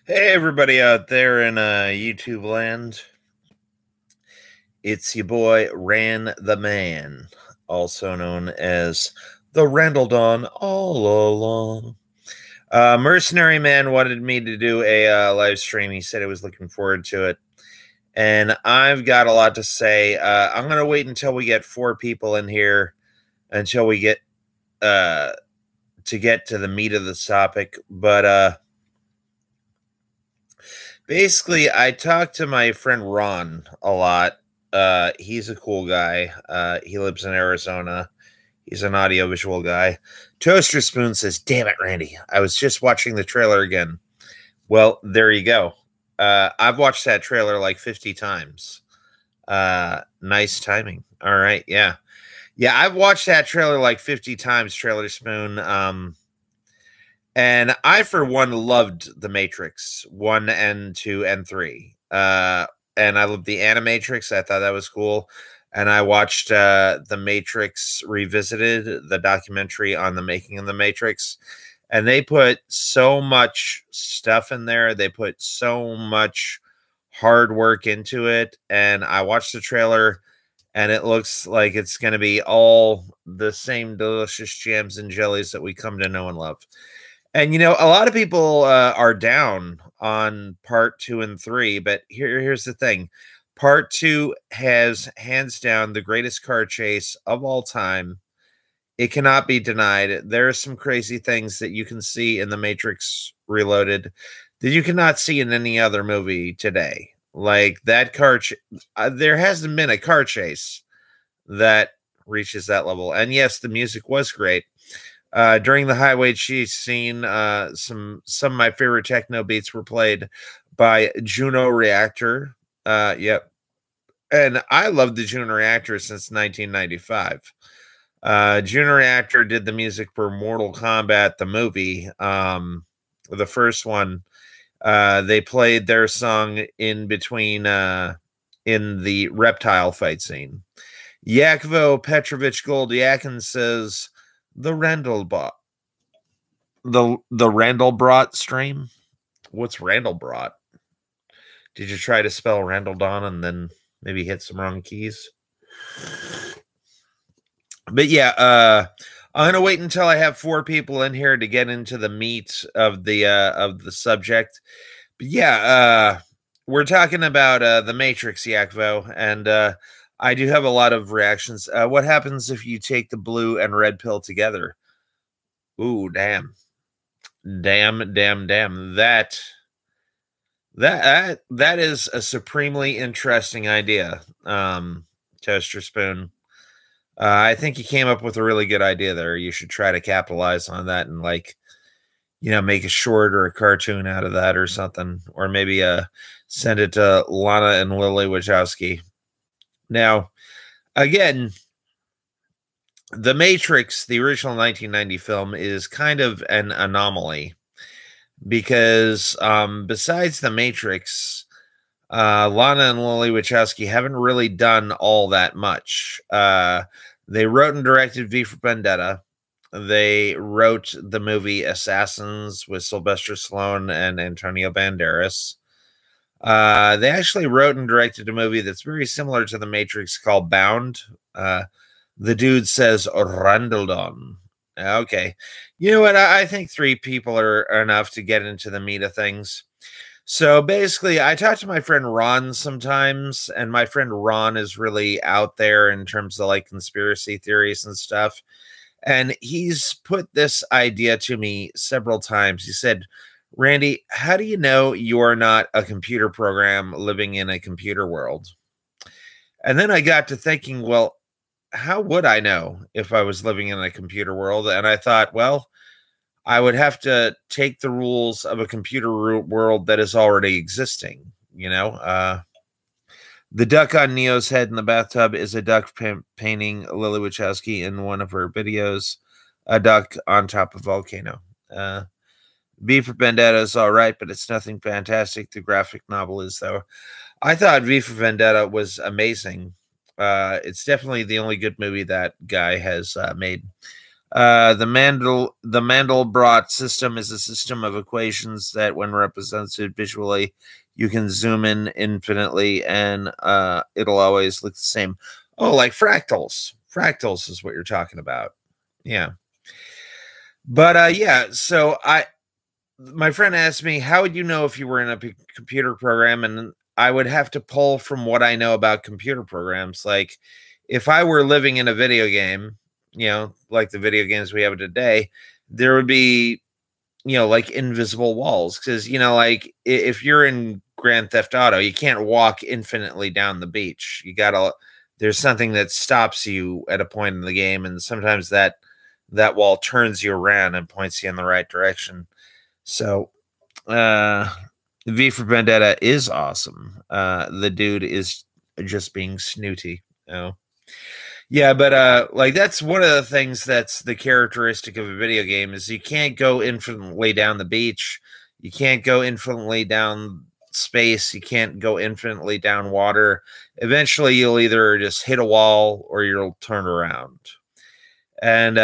Hey, everybody out there in YouTube land. It's your boy, Ran the Man, also known as the Randall Dawn all along. Mercenary Man wanted me to do a live stream. He said he was looking forward to it. And I've got a lot to say. I'm going to wait until we get 4 people in here, until we get to get to the meat of the topic. But basically, I talked to my friend Ron a lot. He's a cool guy. He lives in Arizona. He's an audiovisual guy. Toaster Spoon says, "Damn it, Randy. I was just watching the trailer again." Well, there you go. I've watched that trailer like 50 times. Nice timing. All right. Yeah. Yeah, I've watched that trailer like 50 times, Trailer Spoon. And I, for one, loved The Matrix 1 and 2 and 3. And I loved the Animatrix. I thought that was cool. And I watched The Matrix Revisited, the documentary on the making of The Matrix. And they put so much stuff in there. They put so much hard work into it. And I watched the trailer, and it looks like it's going to be all the same delicious jams and jellies that we come to know and love. And, you know, a lot of people are down on part 2 and 3, but here's the thing. Part 2 has, hands down, the greatest car chase of all time. It cannot be denied. There are some crazy things that you can see in The Matrix Reloaded that you cannot see in any other movie today. Like that car, there hasn't been a car chase that reaches that level. And yes, the music was great. During the highway chase scene, some of my favorite techno beats were played by Juno Reactor. Yep. And I loved the Juno Reactor since 1995. Juno Reactor did the music for Mortal Kombat, the movie, the first one. They played their song in between in the reptile fight scene. Yakvo Petrovich Goldyakin says, the Randallbot. The Randallbrot stream? What's Randallbrot? Did you try to spell Randall Dawn and then maybe hit some wrong keys? But yeah, I'm gonna wait until I have 4 people in here to get into the meat of the subject. But yeah, we're talking about the Matrix, Yakvo, and I do have a lot of reactions. What happens if you take the blue and red pill together? Ooh, damn. Damn. That is a supremely interesting idea, Toaster Spoon. I think you came up with a really good idea there. You should try to capitalize on that and, like, you know, make a short or a cartoon out of that or something. Or maybe send it to Lana and Lily Wachowski. Now, again, The Matrix, the original 1990 film, is kind of an anomaly because besides The Matrix, Lana and Lily Wachowski haven't really done all that much. They wrote and directed V for Vendetta. They wrote the movie Assassins with Sylvester Stallone and Antonio Banderas. They actually wrote and directed a movie that's very similar to The Matrix called Bound. The dude says Randaldon. Okay. You know what? I think 3 people are enough to get into the meat of things. So basically, I talk to my friend Ron sometimes, and my friend Ron is really out there in terms of like conspiracy theories and stuff. And he's put this idea to me several times. He said, Randy, how do you know you're not a computer program living in a computer world? And then I got to thinking, well, how would I know if I was living in a computer world? And I thought, well, I would have to take the rules of a computer world that is already existing. You know, the duck on Neo's head in the bathtub is a duck painting Lily Wachowski in one of her videos, a duck on top of a volcano. V for Vendetta is all right, but it's nothing fantastic. The graphic novel is, though. I thought V for Vendetta was amazing. It's definitely the only good movie that guy has made. The Mandelbrot system is a system of equations that, when represented visually, you can zoom in infinitely, and it'll always look the same. Oh, like fractals. Fractals is what you're talking about. Yeah. But yeah, so my friend asked me, how would you know if you were in a computer program? And I would have to pull from what I know about computer programs. Like, if I were living in a video game, like the video games we have today, there would be, like invisible walls. Because, like if you're in Grand Theft Auto, you can't walk infinitely down the beach. There's something that stops you at a point in the game. And sometimes that wall turns you around and points you in the right direction. So, V for Vendetta is awesome. The dude is just being snooty. Yeah, but like that's one of the things that's the characteristic of a video game is you can't go infinitely down the beach. You can't go infinitely down space. You can't go infinitely down water. Eventually, you'll either just hit a wall or you'll turn around. And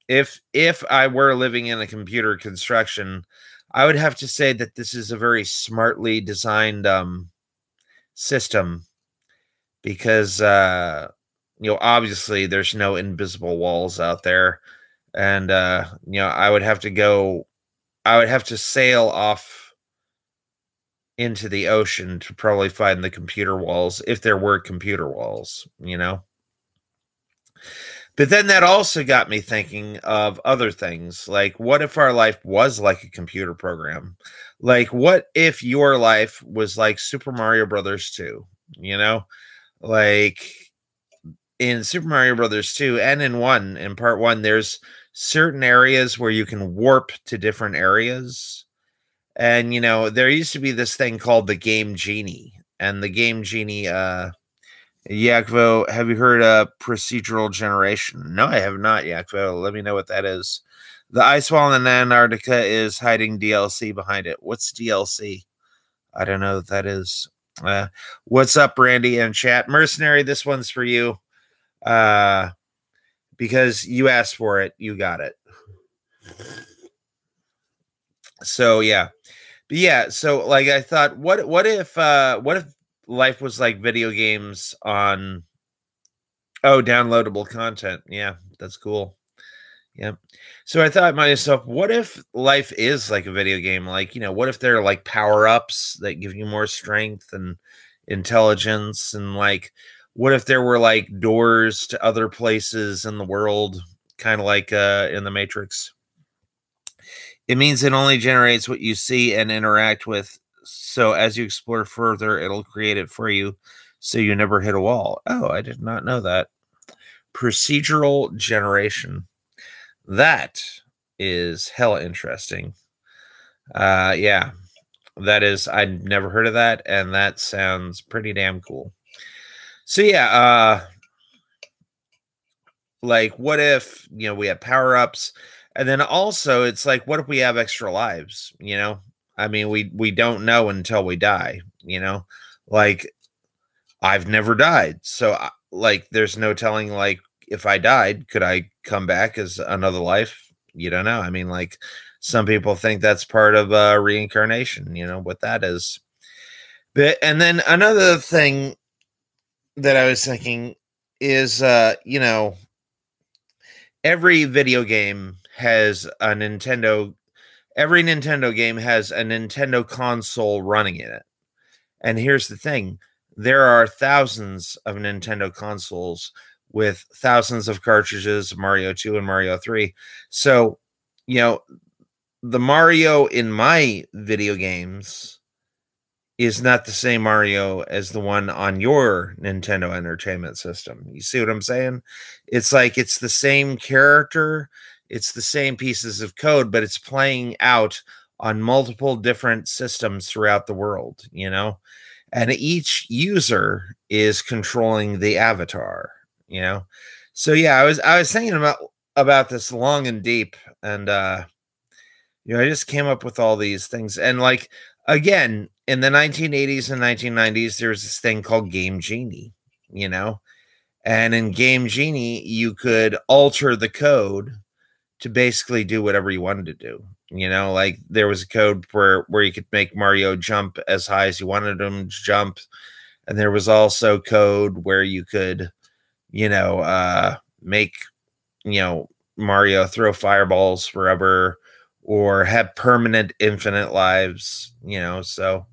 if I were living in a computer construction, I would have to say that this is a very smartly designed system because obviously there's no invisible walls out there, and I would have to sail off into the ocean to probably find the computer walls, if there were computer walls. But then that also got me thinking of other things. Like, what if our life was like a computer program? Like, what if your life was like Super Mario Brothers 2? Like in Super Mario Brothers 2 and in part 1, there's certain areas where you can warp to different areas. And, there used to be this thing called the Game Genie. And the Game Genie, Yakvo, have you heard of procedural generation? No, I have not, Yakvo. Let me know what that is. The ice wall in Antarctica is hiding DLC behind it. What's DLC? I don't know what that is. What's up, Randy and chat? Mercenary, this one's for you. Because you asked for it, you got it. So yeah. But yeah, so like I thought, what if life was like video games on downloadable content? Yeah, that's cool. Yeah. So I thought to myself, what if life is like a video game? Like, what if there are like power-ups that give you more strength and intelligence? And like, what if there were like doors to other places in the world, kind of like in the Matrix? It means it only generates what you see and interact with. So as you explore further, it'll create it for you, so you never hit a wall. Oh, I did not know that. Procedural generation. That is hella interesting. Yeah, that is. I'd never heard of that, and that sounds pretty damn cool. So yeah, like what if we have power-ups, and then also it's like, what if we have extra lives? I mean, we don't know until we die. Like I've never died, so like there's no telling. Like if I died, could I come back as another life? You don't know. I mean, like some people think that's part of reincarnation. What that is. But and then another thing that I was thinking is, every video game has a Nintendo. Every Nintendo game has a Nintendo console running in it. And here's the thing. There are thousands of Nintendo consoles with thousands of cartridges, Mario 2 and Mario 3. So, the Mario in my video games is not the same Mario as the one on your Nintendo Entertainment System. You see what I'm saying? It's like it's the same character, it's the same pieces of code, but it's playing out on multiple different systems throughout the world, and each user is controlling the avatar, So yeah, I was thinking about this long and deep, and I just came up with all these things. And like again, in the 1980s and 1990s, there was this thing called Game Genie, And in Game Genie, you could alter the code to basically do whatever you wanted to do. You know, like there was a code where you could make Mario jump as high as you wanted him to jump. And there was also code where you could, make, Mario throw fireballs forever or have permanent infinite lives, so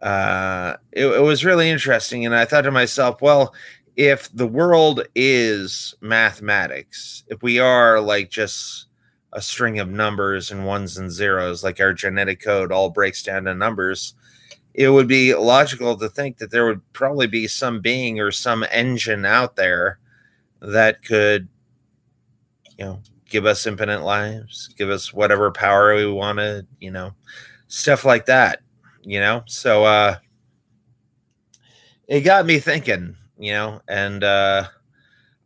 it was really interesting. And I thought to myself, well, if the world is mathematics, if we are like just a string of numbers and ones and zeros, like our genetic code all breaks down to numbers, it would be logical to think that there would probably be some being or some engine out there that could, give us infinite lives, give us whatever power we wanted, stuff like that, So it got me thinking, and I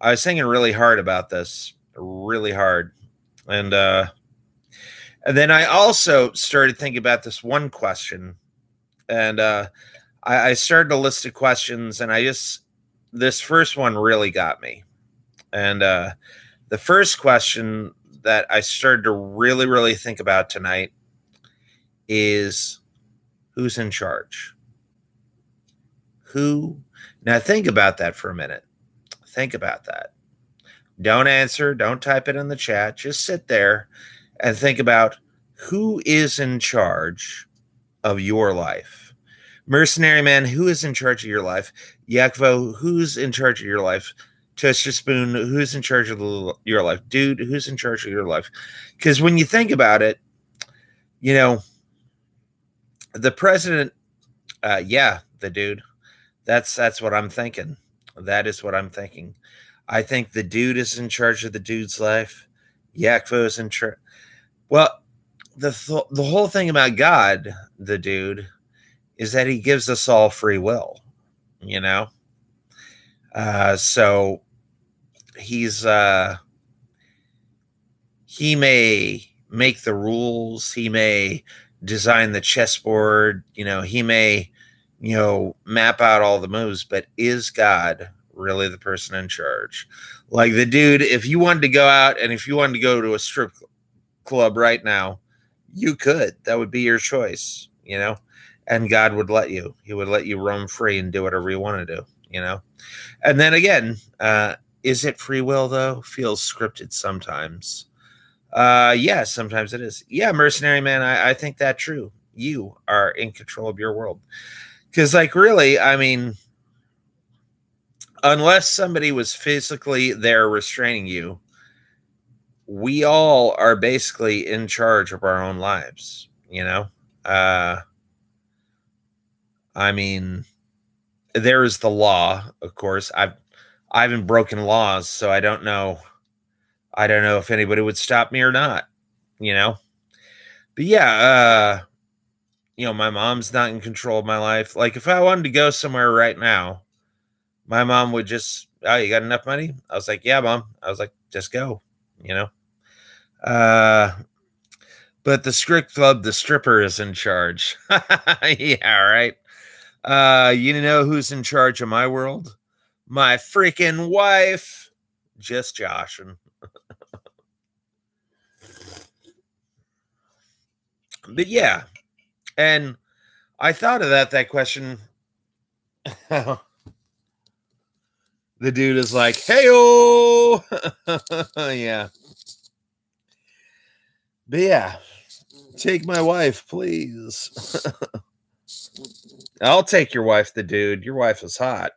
was thinking really hard about this, really hard. And then I also started thinking about this one question. And I started a list of questions, and this first one really got me. And the first question that I started to really, really think about tonight is, who's in charge? Now think about that for a minute. Think about that. Don't answer. Don't type it in the chat. Just sit there and think about who is in charge of your life. Mercenary Man, who is in charge of your life? Yakvo, who's in charge of your life? Toaster Spoon, who's in charge of your life? Dude, who's in charge of your life? Because when you think about it, the president, the dude. That's what I'm thinking. That is what I'm thinking. I think the dude is in charge of the dude's life. Yakvo is in charge. Well, the whole thing about God, the dude, is that he gives us all free will, so he's he may make the rules, he may design the chessboard, he may map out all the moves, but is God really the person in charge? Like the dude, if you wanted to go out and if you wanted to go to a strip club right now, you could. That would be your choice, and God would let you. He would let you roam free and do whatever you want to do, And then again, is it free will, though? Feels scripted sometimes. Yeah, sometimes it is. Yeah, Mercenary Man, I think that's true. You are in control of your world. Because, really, I mean, unless somebody was physically there restraining you, we all are basically in charge of our own lives, I mean, there is the law, of course. I haven't broken laws, so I don't know if anybody would stop me or not, But yeah, my mom's not in control of my life. Like if I wanted to go somewhere right now, my mom would just, oh, you got enough money? I was like, yeah, Mom. I was like, just go, But the strip club, the stripper is in charge. Yeah, right. You know who's in charge of my world? My freaking wife. Just joshing. But yeah, and I thought of that question. The dude is like, hey-oh! Yeah. But yeah, take my wife, please. I'll take your wife, the dude. Your wife is hot.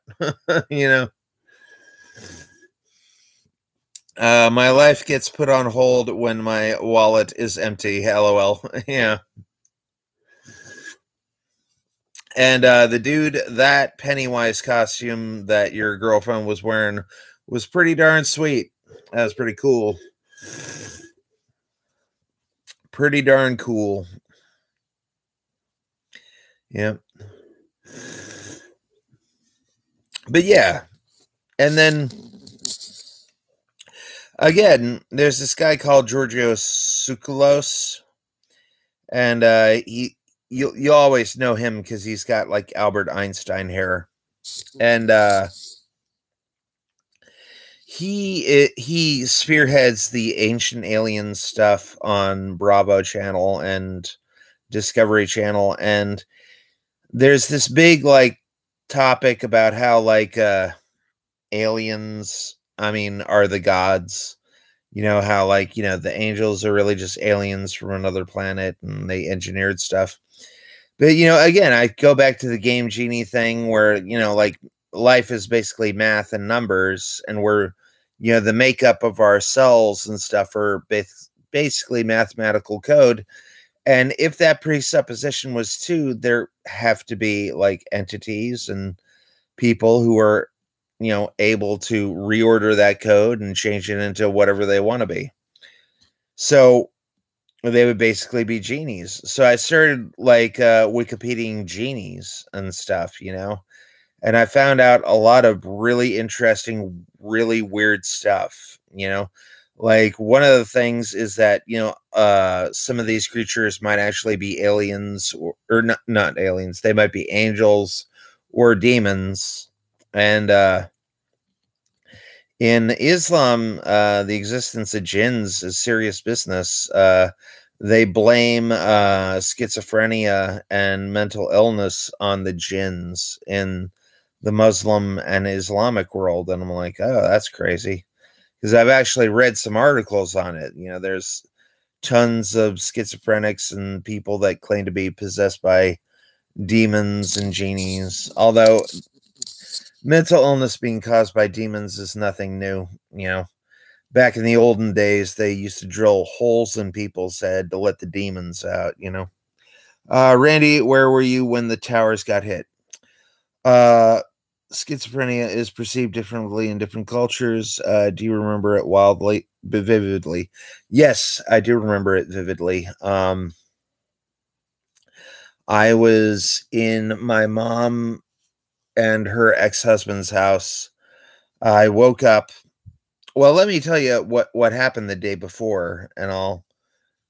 My life gets put on hold when my wallet is empty. LOL. Yeah. And the dude, that Pennywise costume that your girlfriend was wearing was pretty darn sweet. That was pretty cool. Pretty darn cool. Yeah. But yeah. And then again, there's this guy called Georgios Tsoukalos. And you always know him because he's got like Albert Einstein hair. And he spearheads the Ancient Aliens stuff on Bravo Channel and Discovery Channel, and there's this big like topic about how like aliens, I mean, are the gods. You know how like, the angels are really just aliens from another planet and they engineered stuff. But again, I go back to the Game Genie thing where, like life is basically math and numbers, and we're, the makeup of our cells and stuff are basically mathematical code. And if that presupposition was true, there have to be like entities and people who are, able to reorder that code and change it into whatever they want to be. So they would basically be genies. So I started like Wikipediaing genies and stuff, and I found out a lot of really interesting, really weird stuff, like one of the things is that, some of these creatures might actually be aliens or not aliens. They might be angels or demons. And in Islam, the existence of jinns is serious business. They blame schizophrenia and mental illness on the jinns in the Muslim and Islamic world. And I'm like, oh, that's crazy. Because I've actually read some articles on it. There's tons of schizophrenics and people that claim to be possessed by demons and genies. Although mental illness being caused by demons is nothing new. Back in the olden days, they used to drill holes in people's head to let the demons out, Randy, where were you when the towers got hit? Schizophrenia is perceived differently in different cultures. Do you remember it vividly? Yes, I do remember it vividly. I was in my mom and her ex-husband's house. I woke up. Well, let me tell you what happened the day before, and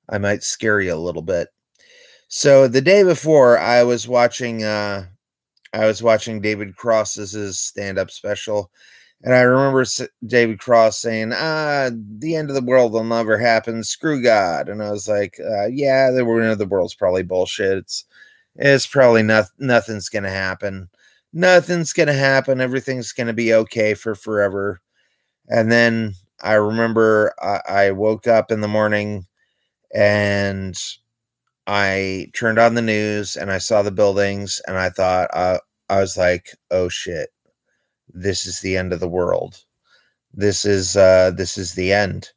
I might scare you a little bit. So the day before, I was watching David Cross's stand-up special, and I remember David Cross saying, the end of the world will never happen, screw God. And I was like, yeah, the end of the world's probably bullshit. It's probably nothing's going to happen. Nothing's going to happen. Everything's going to be okay for forever. And then I remember I woke up in the morning and I turned on the news and I saw the buildings, and I thought, I was like, oh shit, this is the end of the world. This is the end.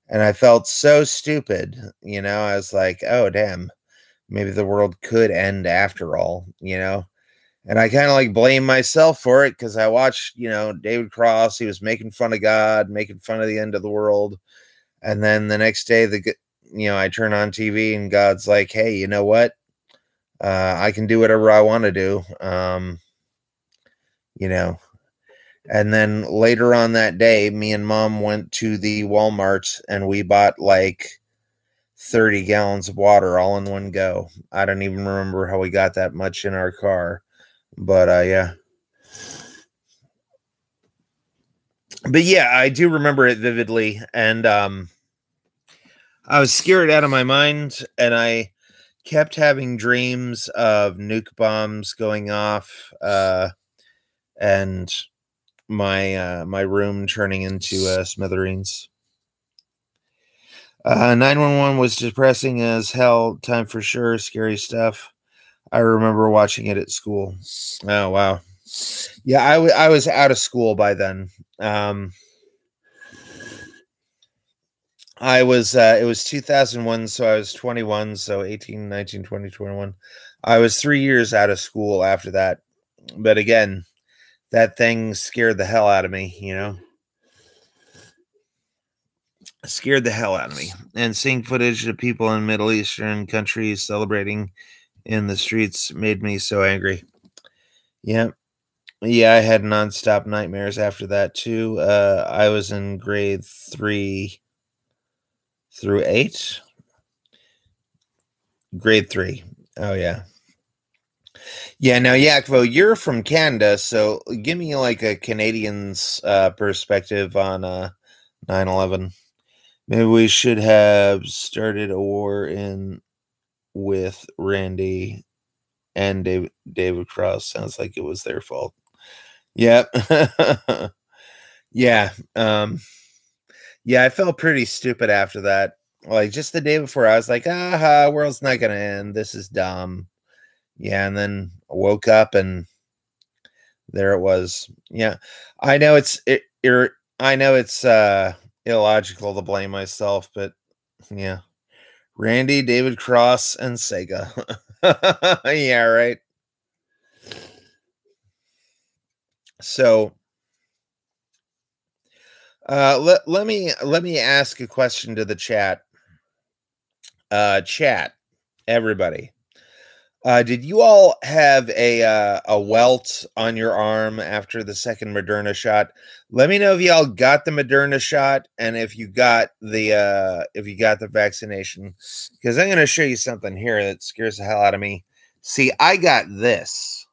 And I felt so stupid, I was like, oh damn, maybe the world could end after all, And I kind of like blame myself for it because I watched, David Cross. He was making fun of God, making fun of the end of the world. And then the next day, I turn on TV and God's like, hey, you know what? I can do whatever I want to do. And then later on that day, me and mom went to the Walmart and we bought like 30 gallons of water all in one go. I don't even remember how we got that much in our car. But yeah. But yeah, I do remember it vividly. And I was scared out of my mind, and I kept having dreams of nuke bombs going off, and my room turning into smithereens. 911 was depressing as hell. Time for sure. Scary stuff. I remember watching it at school. Oh, wow. Yeah, I was out of school by then. It was 2001, so I was 21, so 18, 19, 20, 21. I was 3 years out of school after that. But again, that thing scared the hell out of me, Scared the hell out of me. And seeing footage of people in Middle Eastern countries celebrating in the streets made me so angry. Yeah. Yeah, I had nonstop nightmares after that too. I was in grade 3 through 8. Grade 3. Oh yeah. Yeah, now Yakvo, you're from Canada, so give me like a Canadian's perspective on 9/11. Maybe we should have started a war in with Randy and David Cross. Sounds like it was their fault. Yep. Yeah. Yeah, I felt pretty stupid after that. Like just the day before, I was like, aha, world's not gonna end. This is dumb. Yeah, and then I woke up and there it was. Yeah. I know I know it's illogical to blame myself, but yeah. Randy, David Cross, and Sega. Yeah, right. So let me ask a question to the chat. Chat, everybody. Did you all have a welt on your arm after the second Moderna shot? Let me know if y'all got the Moderna shot and if you got the vaccination. Because I'm going to show you something here that scares the hell out of me. See, I got this.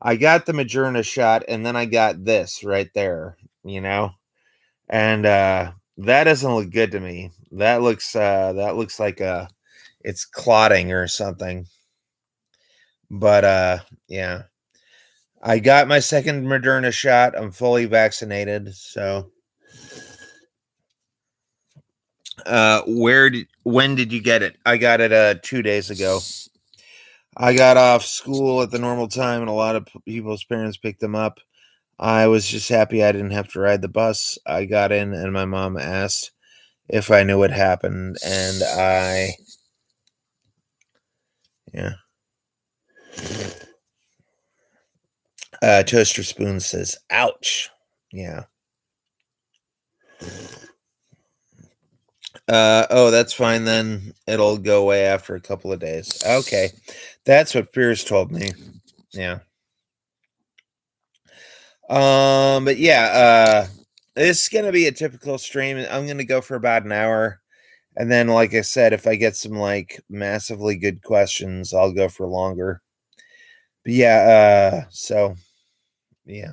I got the Moderna shot, and then I got this right there. You know, and that doesn't look good to me. That looks like it's clotting or something. But yeah. I got my second Moderna shot. I'm fully vaccinated. So when did you get it? I got it 2 days ago. I got off school at the normal time and a lot of people's parents picked them up. I was just happy I didn't have to ride the bus. I got in and my mom asked if I knew what happened, and yeah. Toaster Spoon says, ouch. Yeah. Oh, that's fine then. It'll go away after a couple of days. Okay. That's what Pierce told me. Yeah. But yeah, it's gonna be a typical stream. I'm gonna go for about an hour. And then, like I said, if I get some like massively good questions, I'll go for longer. But yeah, so yeah.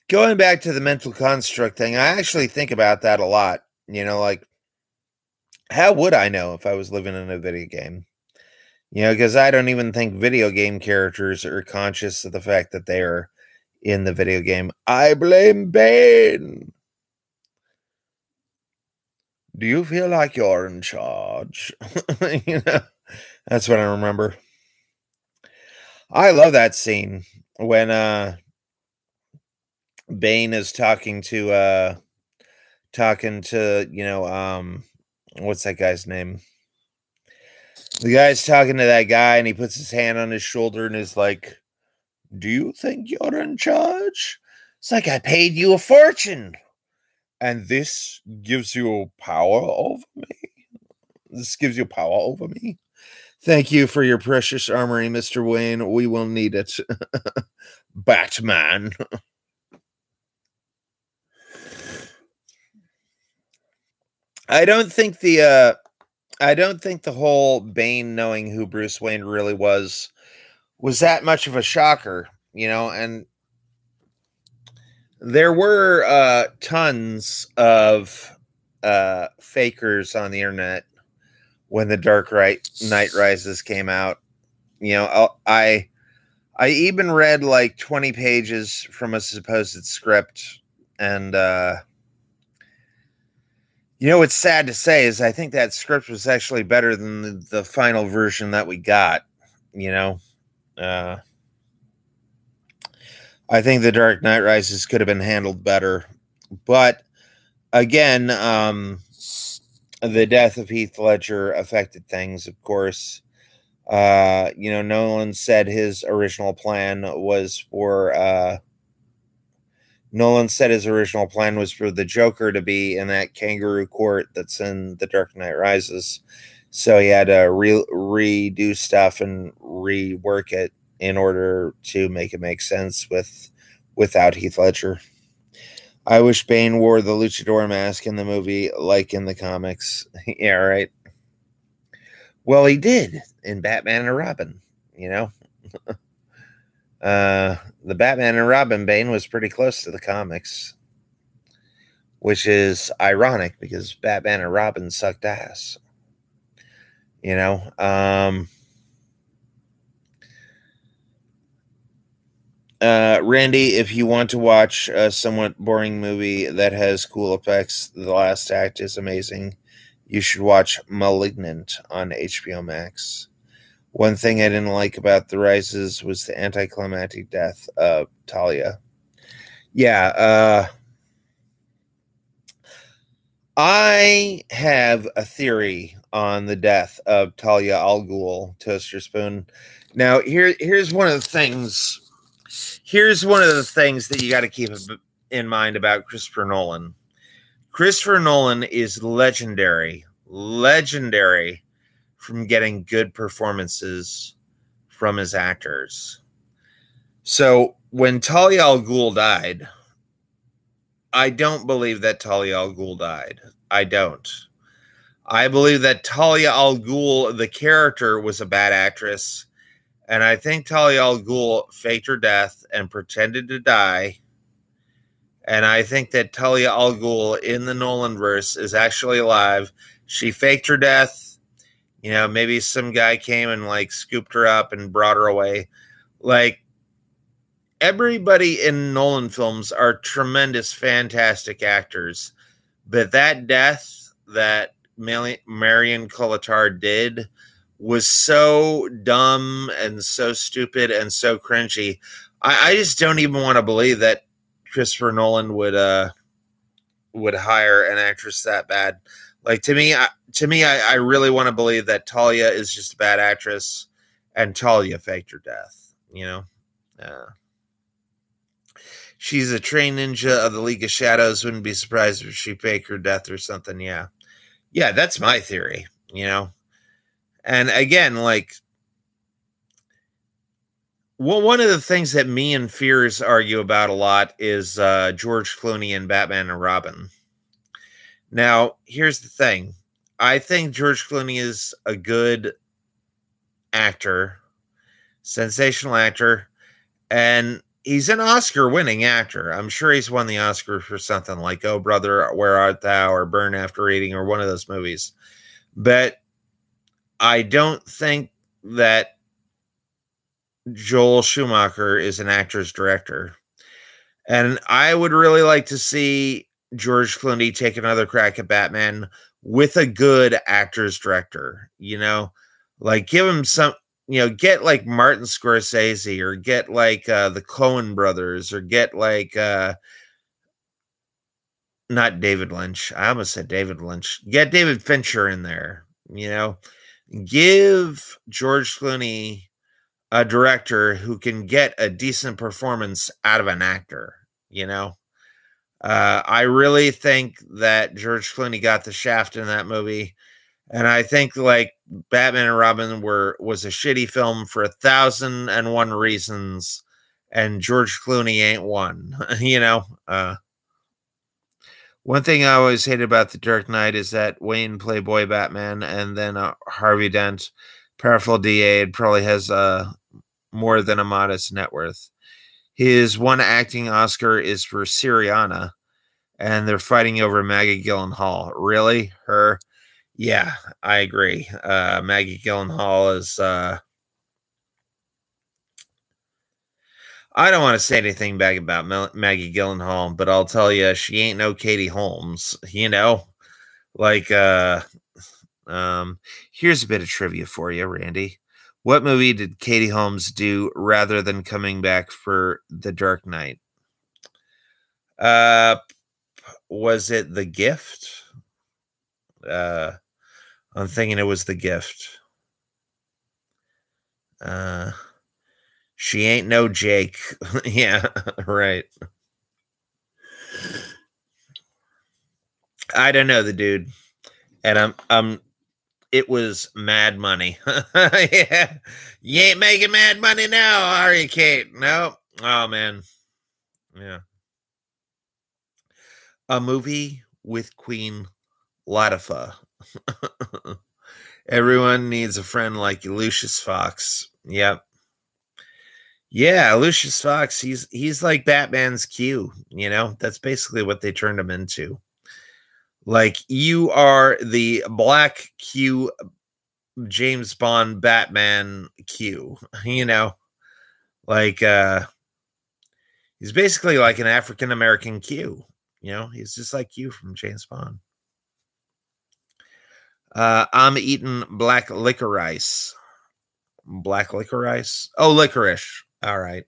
Going back to the mental construct thing, I actually think about that a lot. You know, like how would I know if I was living in a video game? You know, because I don't even think video game characters are conscious of the fact that they are in the video game. I blame Bane. Do you feel like you're in charge? You know, that's what I remember. I love that scene when Bane is talking to what's that guy's name? The guy's talking to that guy and he puts his hand on his shoulder and is like, do you think you're in charge? It's like, I paid you a fortune. And this gives you power over me. This gives you power over me. Thank you for your precious armory, Mr. Wayne. We will need it. Batman. I don't think the whole Bane knowing who Bruce Wayne really was that much of a shocker, you know, and there were tons of fakers on the internet when the Dark Knight Rises came out. You know, I even read like 20 pages from a supposed script, and you know, what's sad to say is I think that script was actually better than the final version that we got. You know, I think the Dark Knight Rises could have been handled better, but again, the death of Heath Ledger affected things, of course. You know, Nolan said his original plan was for the Joker to be in that kangaroo court that's in The Dark Knight Rises. So he had to redo stuff and rework it in order to make it make sense without Heath Ledger. I wish Bane wore the luchador mask in the movie like in the comics. Yeah, right. Well, he did in Batman and Robin, you know. The Batman and Robin Bane was pretty close to the comics, which is ironic because Batman and Robin sucked ass. You know, Randy, if you want to watch a somewhat boring movie that has cool effects, the last act is amazing. You should watch *Malignant* on HBO Max. One thing I didn't like about The Rises was the anticlimactic death of Talia. Yeah, I have a theory on the death of Talia al Ghul, Toaster Spoon. Now, here's one of the things. Here's one of the things that you got to keep in mind about Christopher Nolan. Christopher Nolan is legendary from getting good performances from his actors. So when Talia al Ghul died, I don't believe that Talia al Ghul died. I don't. I believe that Talia al Ghul, the character, was a bad actress. And I think Talia al Ghul faked her death and pretended to die. And I think that Talia al Ghul in the Nolan verse is actually alive. She faked her death. You know, maybe some guy came and like scooped her up and brought her away. Like, everybody in Nolan films are tremendous, fantastic actors. But that death that Marion Cotillard did was so dumb and so stupid and so cringy. I just don't even want to believe that Christopher Nolan would hire an actress that bad. Like, to me, I really want to believe that Talia is just a bad actress and Talia faked her death. You know, she's a trained ninja of the League of Shadows. Wouldn't be surprised if she faked her death or something. Yeah, that's my theory. You know, and again, like, well, one of the things that me and Fears argue about a lot is George Clooney and Batman and Robin. Now, here's the thing. I think George Clooney is a good actor, sensational actor, and he's an Oscar-winning actor. I'm sure he's won the Oscar for something like Oh Brother, Where Art Thou, or Burn After Reading, or one of those movies. But I don't think that Joel Schumacher is an actor's director. And I would really like to see George Clooney take another crack at Batman with a good actor's director, you know, like give him some, you know, get like Martin Scorsese or get like the Coen brothers or get like not David Lynch. I almost said David Lynch. Get David Fincher in there, you know, give George Clooney a director who can get a decent performance out of an actor, you know. I really think that George Clooney got the shaft in that movie. And I think like Batman and Robin was a shitty film for 1,001 reasons. And George Clooney ain't one, you know. One thing I always hated about The Dark Knight is that Wayne Playboy Batman and then Harvey Dent, powerful DA, probably has more than a modest net worth. His one acting Oscar is for Syriana, and they're fighting over Maggie Gyllenhaal. Really? Her? Yeah, I agree. Maggie Gyllenhaal is... I don't want to say anything bad about Maggie Gyllenhaal, but I'll tell you, she ain't no Katie Holmes, you know? Like, here's a bit of trivia for you, Randy. What movie did Katie Holmes do rather than coming back for The Dark Knight? Was it The Gift? I'm thinking it was The Gift. She ain't no Jake. Yeah, right. I don't know the dude. And it was Mad Money. Yeah. You ain't making Mad Money now, are you, Kate? No. Oh, man. Yeah. A movie with Queen Latifah. Everyone needs a friend like Lucius Fox. Yep. Yeah, Lucius Fox, he's like Batman's Q, you know? That's basically what they turned him into. Like, you are the black Q, James Bond Batman Q, you know? Like, he's basically like an African American Q, you know? He's just like Q from James Bond. I'm eating black licorice. Black licorice? Oh, licorice. All right.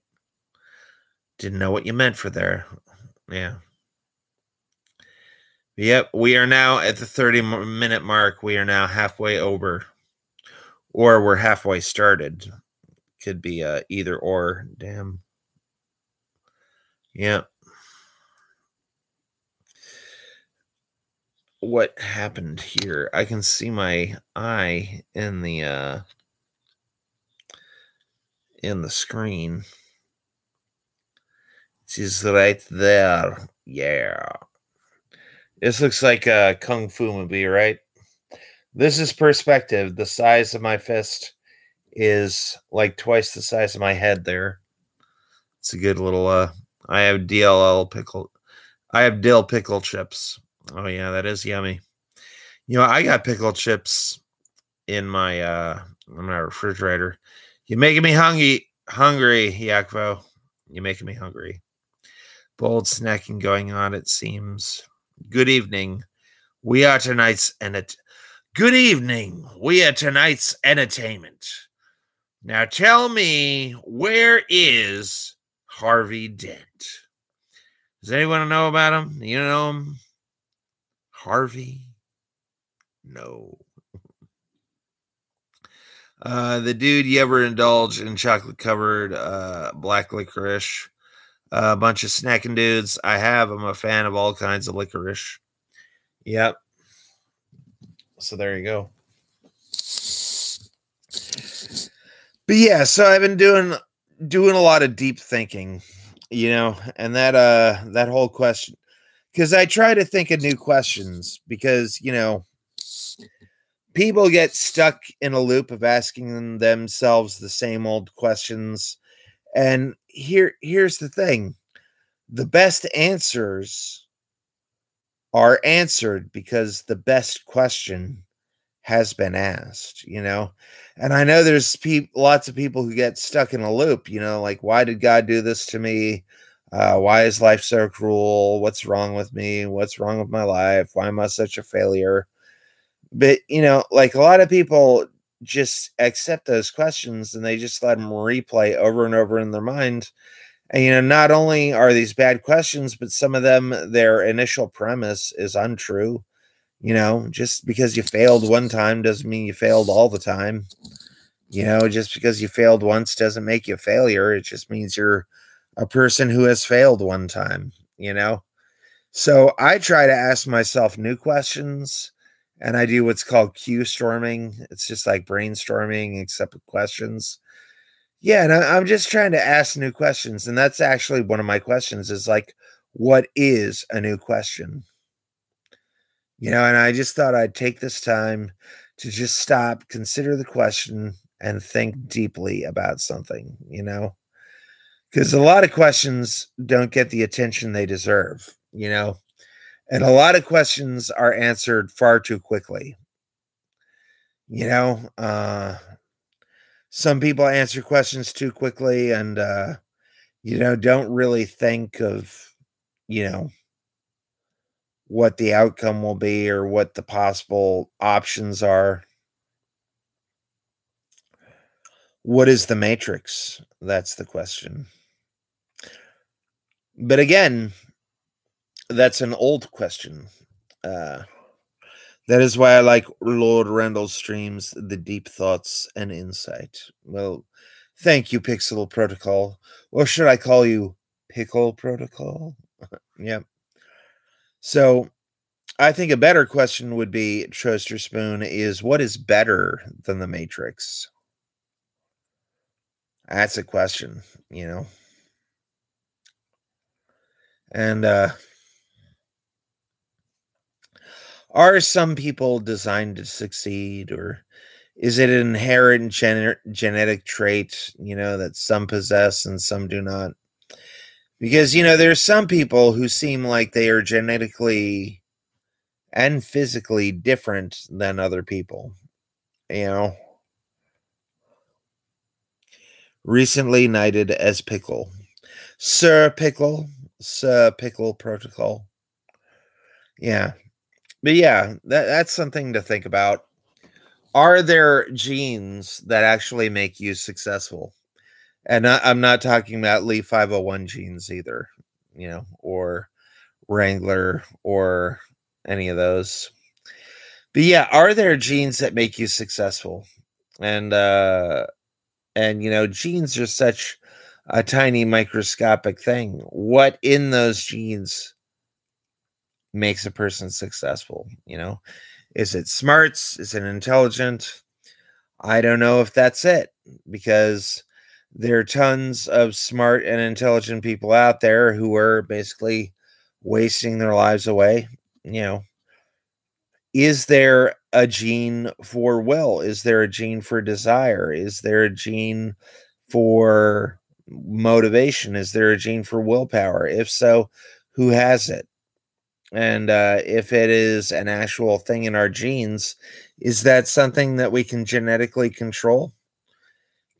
Didn't know what you meant for there. Yeah. Yep. We are now at the 30-minute mark. We are now halfway over. Or we're halfway started. Could be either or. Damn. Yep. What happened here? I can see my eye in the screen. It's right there. Yeah. This looks like a kung fu movie, right? This is perspective. The size of my fist is like twice the size of my head there. It's a good little I have DLL pickle. I have dill pickle chips. Oh yeah, that is yummy. You know, I got pickle chips in my refrigerator. You're making me hungry, Yakvo. You're making me hungry. Bold snacking going on, it seems. Good evening. We are tonight's Good evening. We are tonight's entertainment. Now tell me, where is Harvey Dent? Does anyone know about him? You know him? Harvey? No. The dude, you ever indulge in chocolate-covered black licorice? A bunch of snacking dudes. I have. I'm a fan of all kinds of licorice. Yep. So there you go. But yeah, so I've been doing a lot of deep thinking, you know, and that whole question, because I try to think of new questions, because, you know, people get stuck in a loop of asking themselves the same old questions. And here's the thing. The best answers are answered because the best question has been asked, you know? And I know there's lots of people who get stuck in a loop, you know, like, why did God do this to me? Why is life so cruel? What's wrong with me? What's wrong with my life? Why am I such a failure? But, you know, like, a lot of people just accept those questions and they just let them replay over and over in their mind. And, you know, not only are these bad questions, but some of them, their initial premise is untrue. You know, just because you failed one time doesn't mean you failed all the time. You know, just because you failed once doesn't make you a failure. It just means you're a person who has failed one time, you know? So I try to ask myself new questions, and I do what's called Q storming. It's just like brainstorming, except with questions. Yeah, and I'm just trying to ask new questions. And that's actually one of my questions is like, what is a new question? You know, and I just thought I'd take this time to just stop, consider the question, and think deeply about something, you know? Because a lot of questions don't get the attention they deserve, you know? And a lot of questions are answered far too quickly. You know, some people answer questions too quickly and, you know, don't really think of, you know, what the outcome will be or what the possible options are. What is the matrix? That's the question. But again, that's an old question. Uh, that is why I like Lord Randall's streams, the deep thoughts and insight. Well, thank you, Pixel Protocol. Or should I call you Pickle Protocol? Yep. So I think a better question would be, Toaster Spoon, is what is better than the Matrix? That's a question, you know. And are some people designed to succeed, or Is it an inherent genetic trait, that some possess and some do not? Because, there's some people who seem like they are genetically and physically different than other people, you know. Recently knighted as Pickle. Sir Pickle. Sir Pickle Protocol. Yeah. But yeah, that's something to think about. Are there genes that actually make you successful? And I'm not talking about Lee 501 genes either, or Wrangler or any of those. But yeah, are there genes that make you successful? And genes are such a tiny microscopic thing. What in those genes makes a person successful? Is it smarts? Is it intelligent? I don't know if that's it, because there are tons of smart and intelligent people out there who are basically wasting their lives away. Is there a gene for will? Is there a gene for desire? Is there a gene for motivation? Is there a gene for willpower? If so, who has it? And if it is an actual thing in our genes, is that something that we can genetically control?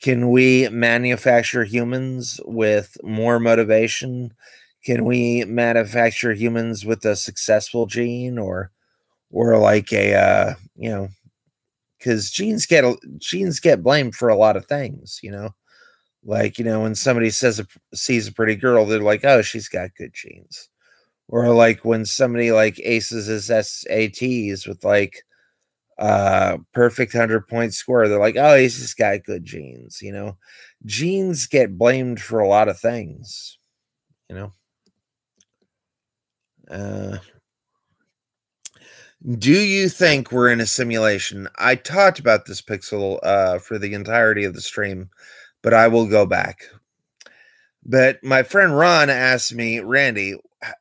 Can we manufacture humans with more motivation? Can we manufacture humans with a successful gene, or like a because genes get blamed for a lot of things, like when somebody sees a pretty girl, they're like, oh, she's got good genes. Or like when somebody like aces his SATs with like perfect 100-point score, they're like, oh, he's just got good genes. Genes get blamed for a lot of things. uh Do you think we're in a simulation? I talked about this, Pixel, for the entirety of the stream, but I will go back. But my friend Ron asked me, Randy,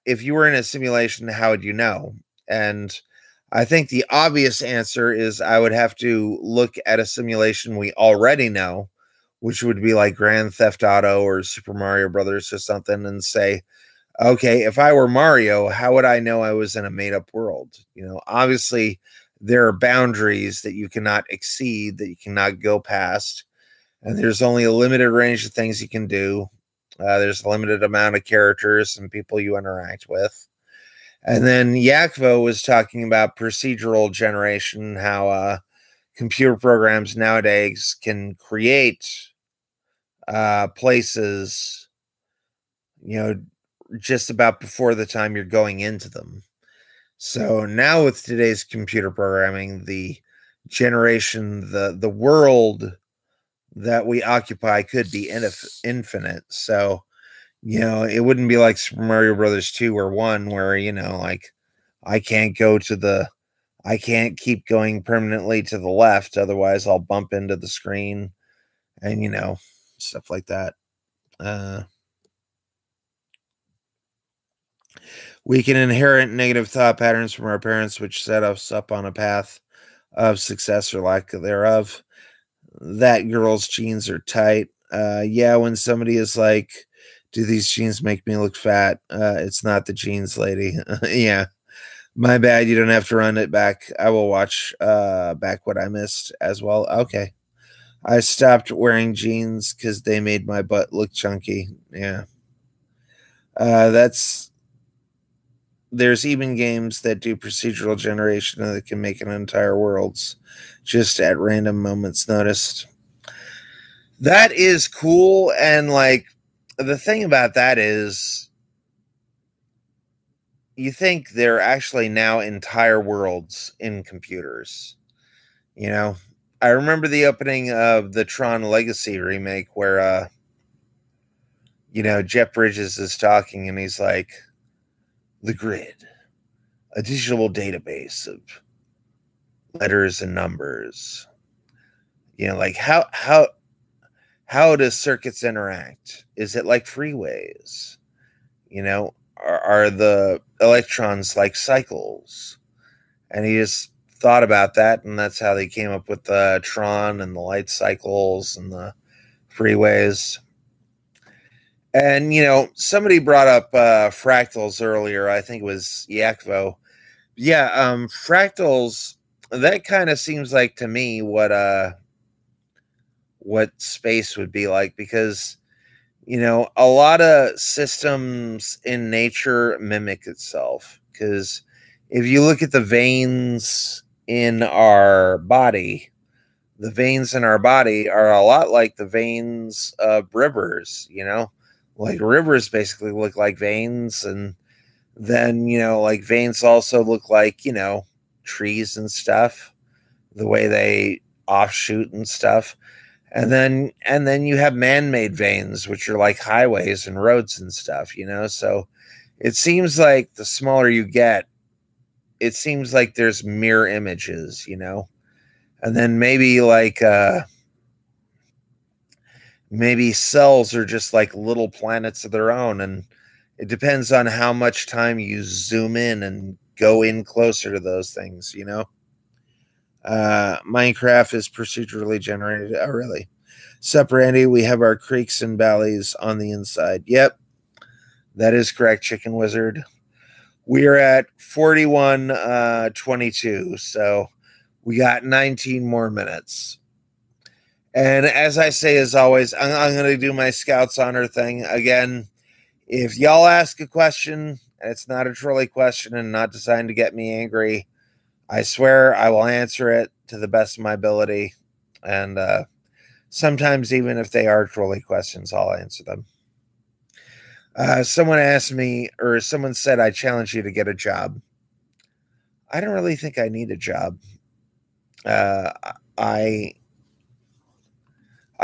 if you were in a simulation, how would you know? And I think the obvious answer is I would have to look at a simulation we already know, which would be like Grand Theft Auto or Super Mario Brothers or something, and say, okay, if I were Mario, how would I know I was in a made up world? Obviously, there are boundaries that you cannot exceed, that you cannot go past. And there's only a limited range of things you can do. There's a limited amount of characters and people you interact with. And then Yakvo was talking about procedural generation, how computer programs nowadays can create places, just about before the time you're going into them. So now with today's computer programming, the generation, the world that we occupy could be infinite. So, it wouldn't be like Super Mario Brothers 2 or 1 where, like I can't keep going permanently to the left, otherwise I'll bump into the screen and stuff like that. We can inherit negative thought patterns from our parents, which set us up on a path of success or lack thereof. That girl's genes are tight. Yeah, when somebody is like, do these jeans make me look fat? It's not the jeans, lady. Yeah. My bad. You don't have to run it back. I will watch back what I missed as well. Okay. I stopped wearing jeans because they made my butt look chunky. Yeah. There's even games that do procedural generation that can make an entire worlds just at random moments noticed. That is cool. And like the thing about that is, you think there are actually now entire worlds in computers. I remember the opening of the Tron Legacy remake where Jeff Bridges is talking and he's like, the grid, a digital database of letters and numbers. Like how does circuits interact? Is it like freeways? Are the electrons like cycles? And he just thought about that, and that's how they came up with the Tron and the light cycles and the freeways. And, somebody brought up fractals earlier. I think it was Yakvo. Yeah, fractals, that kind of seems like to me what space would be like, because a lot of systems in nature mimic itself. Because if you look at the veins in our body, the veins in our body are a lot like the veins of rivers. Like rivers basically look like veins, and then like veins also look like trees and stuff, the way they offshoot and stuff. And then you have man-made veins, which are like highways and roads and stuff. So it seems like the smaller you get, it seems like there's mirror images. And then maybe cells are just like little planets of their own, and it depends on how much time you zoom in and go in closer to those things. Minecraft is procedurally generated. Oh, really? Sup, Randy? We have our creeks and valleys on the inside. Yep, that is correct, Chicken Wizard. We are at 41:22, so we got 19 more minutes. And as I say, as always, I'm going to do my Scouts Honor thing again. If y'all ask a question, and it's not a trolley question and not designed to get me angry, I swear I will answer it to the best of my ability. And sometimes even if they are trolley questions, I'll answer them. Someone asked me, or someone said, I challenge you to get a job. I don't really think I need a job. I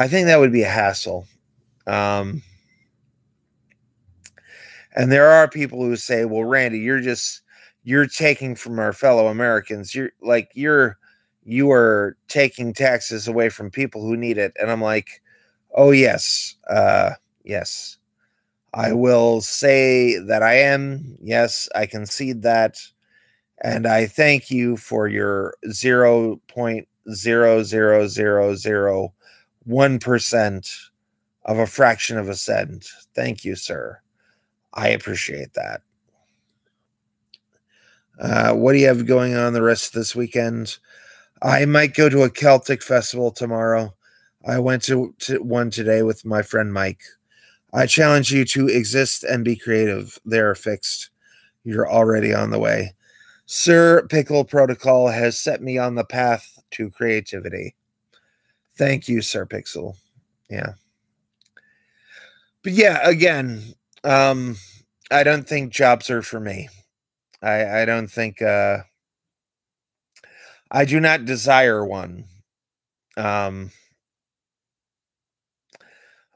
think that would be a hassle. And there are people who say, well, Randy, you're taking from our fellow Americans. You are taking taxes away from people who need it. And I'm like, oh, yes. Yes, I will say that I am. Yes, I concede that. And I thank you for your 0.00001% of a fraction of a cent. Thank you, sir. I appreciate that. What do you have going on the rest of this weekend? I might go to a Celtic festival tomorrow. I went to one today with my friend Mike. I challenge you to exist and be creative. They're fixed. You're already on the way. Sir Pickle Protocol has set me on the path to creativity. Thank you, Sir Pixel. Yeah. But yeah, again, I don't think jobs are for me. I don't think I do not desire one.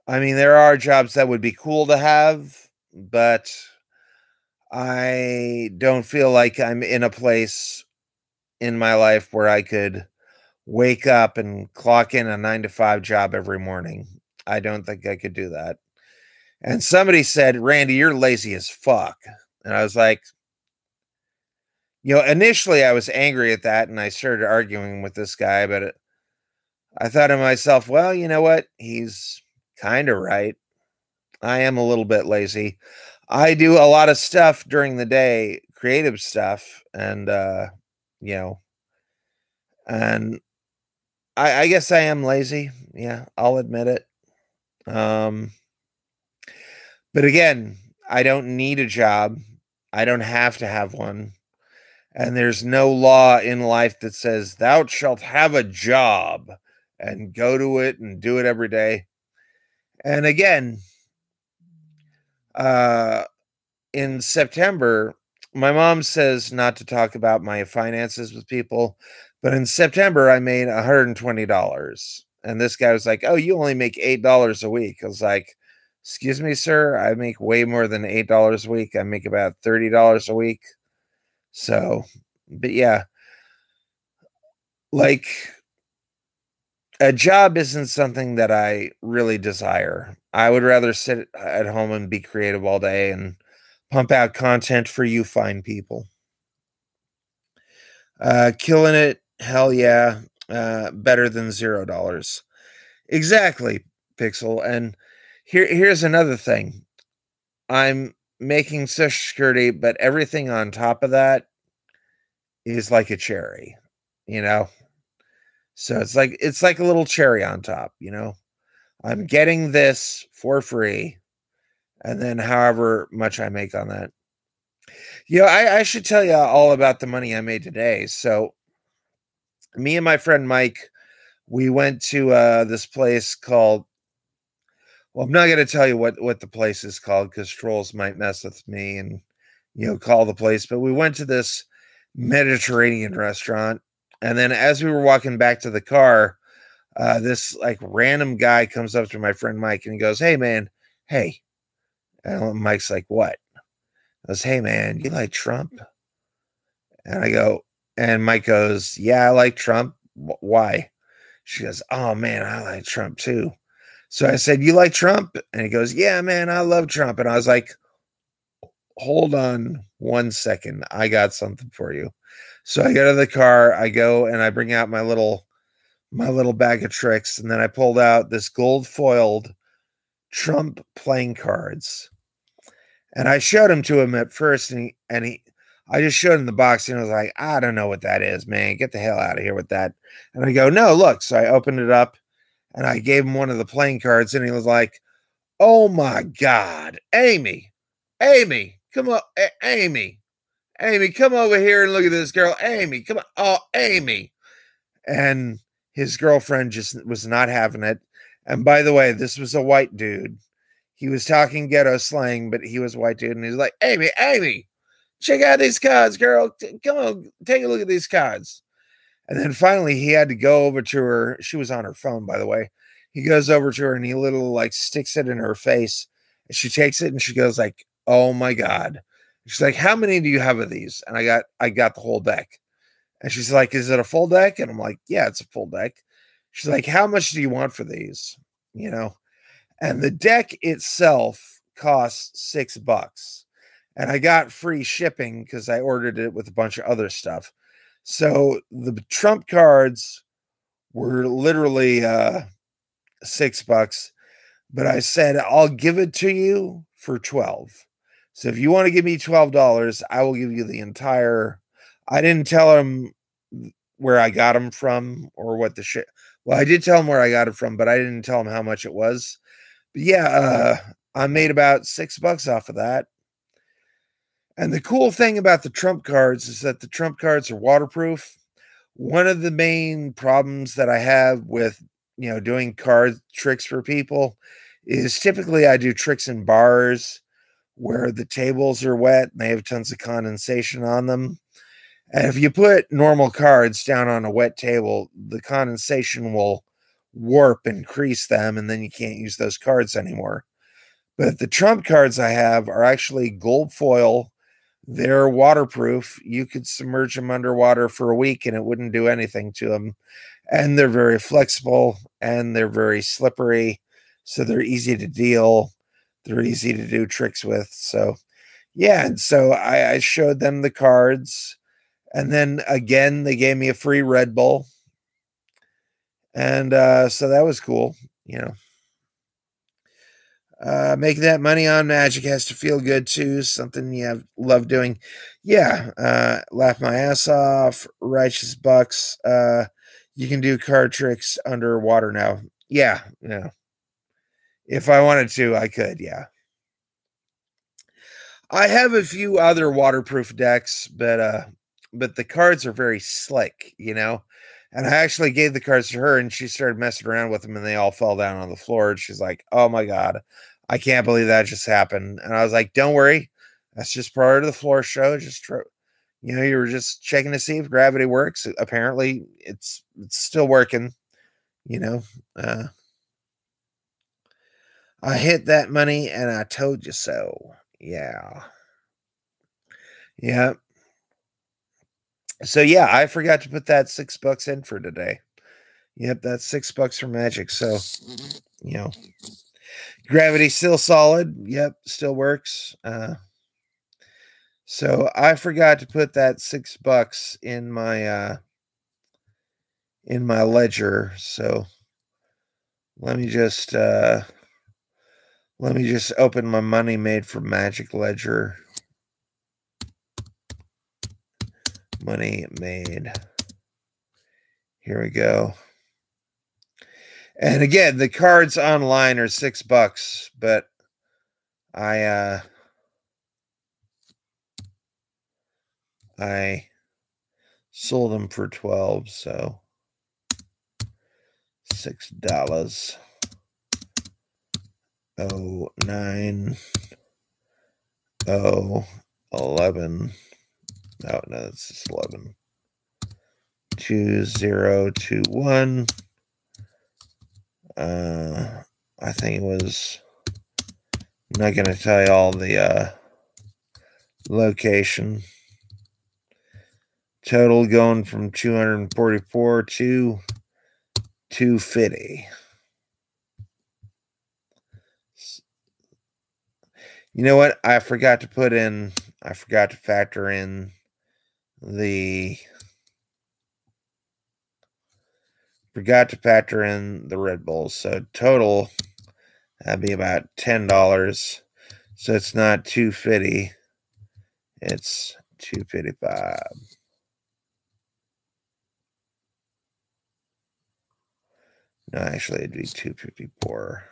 I mean, there are jobs that would be cool to have, but I don't feel like I'm in a place in my life where I could wake up and clock in a 9-to-5 job every morning. I don't think I could do that. And somebody said, Randy, you're lazy as fuck. And I was like, initially I was angry at that, and I started arguing with this guy, but I thought to myself, well, you know what? He's kind of right. I am a little bit lazy. I do a lot of stuff during the day, creative stuff, and and I guess I am lazy. Yeah, I'll admit it. But again, I don't need a job. I don't have to have one. And there's no law in life that says thou shalt have a job and go to it and do it every day. And again, in September, my mom says not to talk about my finances with people, but in September I made $120. And this guy was like, oh, you only make $8 a week. I was like, excuse me, sir, I make way more than $8 a week. I make about $30 a week. So, but yeah, like a job isn't something that I really desire. I would rather sit at home and be creative all day and pump out content for you fine people. Killing it. Hell yeah. Better than $0. Exactly, Pixel. And here's another thing. I'm making Social Security, but everything on top of that is like a cherry, you know? So it's like a little cherry on top, you know? I'm getting this for free, and then however much I make on that. I should tell you all about the money I made today. So me and my friend Mike, we went to this place called, well, I'm not going to tell you what the place is called because trolls might mess with me and call the place, but we went to this Mediterranean restaurant, and then as we were walking back to the car, this like random guy comes up to my friend Mike and he goes, "Hey man, hey." And Mike's like, "What?" I goes, "Hey man, you like Trump?" And I go, and Mike goes, "Yeah, I like Trump. Why?" She goes, "Oh man, I like Trump too." So I said, "You like Trump?" And he goes, "Yeah, man, I love Trump." And I was like, "Hold on 1 second. I got something for you." So I go to the car, I go and I bring out my little bag of tricks, and then I pulled out this gold foiled Trump playing cards. And I showed him to him at first, I just showed him the box, and I was like, "I don't know what that is, man. Get the hell out of here with that." And I go, "No, look." So I opened it up and I gave him one of the playing cards, and he was like, "Oh my God, Amy, come on, Amy, come over here and look at this girl. Amy, come on. Oh, Amy." And his girlfriend just was not having it. And by the way, this was a white dude. He was talking ghetto slang, but he was a white dude. And he's like, Amy, check out these cards, girl. Come on, take a look at these cards." And then finally he had to go over to her. She was on her phone, by the way. He goes over to her and he literally like sticks it in her face. And she takes it and she goes like, "Oh my God." She's like, "How many do you have of these?" And I got the whole deck. And she's like, "Is it a full deck?" And I'm like, "Yeah, it's a full deck." She's like, "How much do you want for these?" You know, and the deck itself costs $6. And I got free shipping because I ordered it with a bunch of other stuff. So the Trump cards were literally $6, but I said, "I'll give it to you for 12. So if you want to give me $12, I will give you the entire." I didn't tell him where I got them from or what the shit. Well, I did tell him where I got it from, but I didn't tell him how much it was. But yeah, I made about $6 off of that. And the cool thing about the Trump cards is that the Trump cards are waterproof. One of the main problems that I have with, doing card tricks for people is typically I do tricks in bars where the tables are wet and they have tons of condensation on them. And if you put normal cards down on a wet table, the condensation will warp and crease them, and then you can't use those cards anymore. But the Trump cards I have are actually gold foil. They're waterproof. You could submerge them underwater for a week and it wouldn't do anything to them. And they're very flexible and they're very slippery. So they're easy to deal. They're easy to do tricks with. So, yeah. And so I showed them the cards. And then again, they gave me a free Red Bull. And so that was cool, Making that money on magic has to feel good too. Something you love doing. Yeah. Laugh my ass off. Righteous bucks. You can do card tricks underwater now. Yeah. Yeah. If I wanted to, I could. Yeah. I have a few other waterproof decks, but the cards are very slick, And I actually gave the cards to her, and she started messing around with them, and they all fell down on the floor. And she's like, "Oh my God, I can't believe that just happened." And I was like, "Don't worry, that's just part of the floor show. You were just checking to see if gravity works. Apparently, it's still working. You know, uh, I hit that money, and I told you so. Yeah, yeah." So yeah, I forgot to put that $6 in for today. Yep, that's $6 for magic. So, you know, gravity still solid. Yep, still works. So I forgot to put that $6 in my ledger. So let me just open my money made from Magic ledger. Money made. Here we go. And again, the cards online are $6, but I sold them for 12, so $6. Oh, 9. Oh, 11. Oh, no, that's just 11. 2021. I think it was. I'm not going to tell you all the location. Total going from 244 to 250. You know what? I forgot to factor in the Red Bulls. So total, that'd be about $10. So it's not 250. It's 255. No, actually it'd be 254.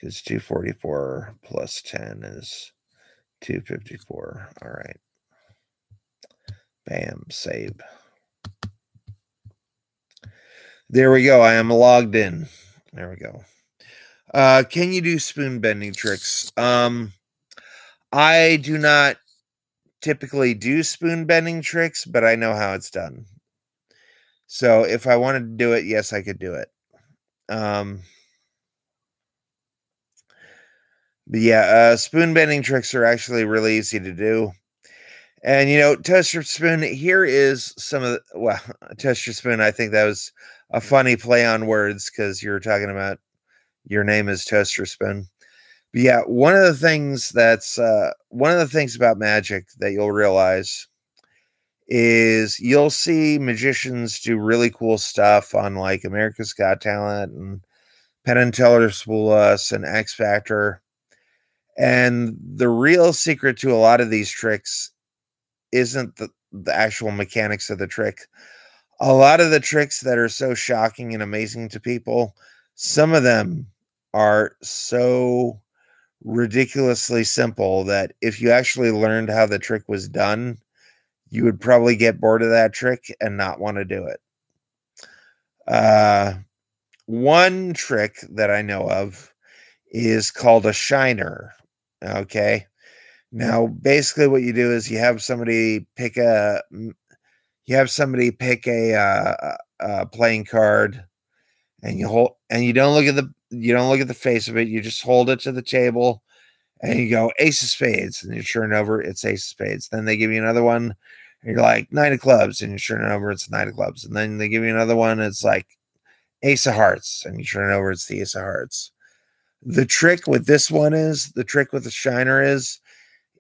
Because 244 plus 10 is 254. All right. Bam, save. There we go. I am logged in. There we go. Can you do spoon bending tricks? I do not typically do spoon bending tricks, but I know how it's done. So if I wanted to do it, yes, I could do it. But yeah, spoon bending tricks are actually really easy to do. And, you know, Toaster Spoon, here is some of the, well, Toaster Spoon, I think that was a funny play on words because you were talking about your name is Toaster Spoon. But yeah, one of the things about magic that you'll realize is you'll see magicians do really cool stuff on like America's Got Talent and Penn and Teller's Fool Us and X Factor. And the real secret to a lot of these tricks isn't the actual mechanics of the trick. A lot of the tricks that are so shocking and amazing to people, some of them are so ridiculously simple that if you actually learned how the trick was done, you would probably get bored of that trick and not want to do it. One trick that I know of is called a shiner. Okay. Now, basically what you do is you have somebody pick a playing card, and you don't look at the face of it. You just hold it to the table and you go ace of spades, and you turn it over, it's ace of spades. Then they give you another one, and you're like nine of clubs, and you turn it over, it's nine of clubs. And then they give you another one, it's like ace of hearts, and you turn it over, it's the ace of hearts. The trick with this one is, the trick with the shiner is